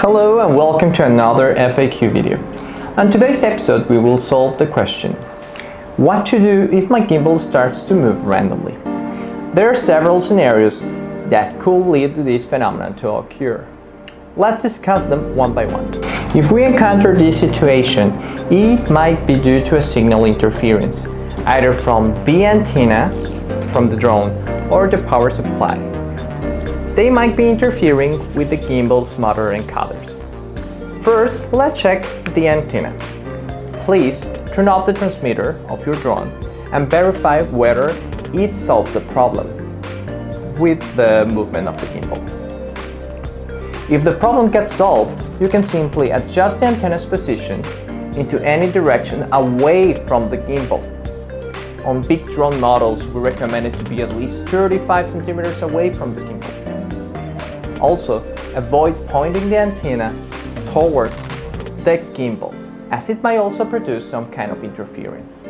Hello and welcome to another FAQ video. On today's episode we will solve the question: what to do if my gimbal starts to move randomly? There are several scenarios that could lead to this phenomenon to occur. Let's discuss them one by one. If we encounter this situation, it might be due to a signal interference, either from the antenna, from the drone, or the power supply. They might be interfering with the gimbal's motor and couplers. First, let's check the antenna. Please turn off the transmitter of your drone and verify whether it solves the problem with the movement of the gimbal. If the problem gets solved, you can simply adjust the antenna's position into any direction away from the gimbal. On big drone models, we recommend it to be at least 35 centimeters away from the gimbal. Also, avoid pointing the antenna towards the gimbal, as it might also produce some kind of interference.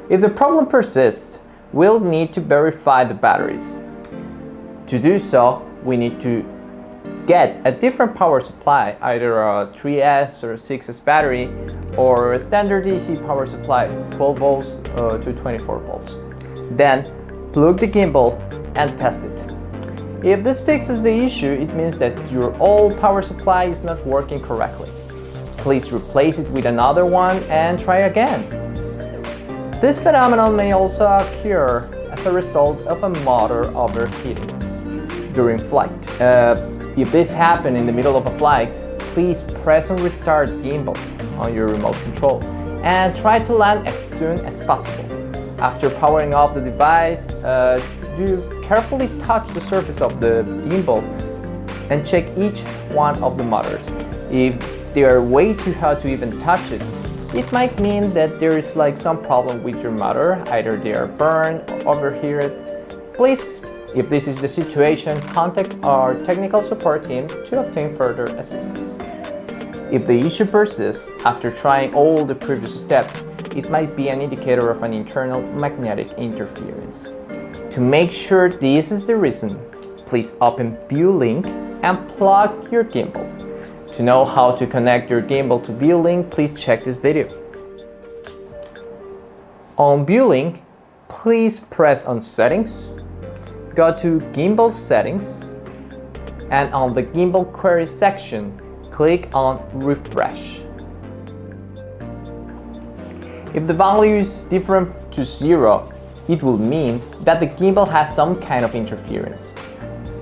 If the problem persists, we'll need to verify the batteries. To do so, we need to get a different power supply, either a 3S or 6S battery, or a standard DC power supply, 12 volts to 24 volts. Then, plug the gimbal and test it. If this fixes the issue, it means that your old power supply is not working correctly. Please replace it with another one and try again. This phenomenon may also occur as a result of a motor overheating during flight. If this happens in the middle of a flight, please press and restart gimbal on your remote control and try to land as soon as possible. After powering off the device, you carefully touch the surface of the gimbal and check each one of the motors. If they are way too hot to even touch it, it might mean that there is some problem with your motor, either they are burned or overheated. Please, if this is the situation, contact our technical support team to obtain further assistance. If the issue persists after trying all the previous steps, it might be an indicator of an internal magnetic interference. To make sure this is the reason, please open ViewLink and plug your gimbal. To know how to connect your gimbal to ViewLink, please check this video. On ViewLink, please press on Settings, go to Gimbal Settings, and on the Gimbal Query section, click on Refresh. If the value is different to 0, it will mean that the gimbal has some kind of interference.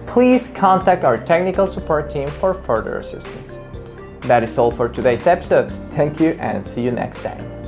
Please contact our technical support team for further assistance. That is all for today's episode. Thank you and see you next time.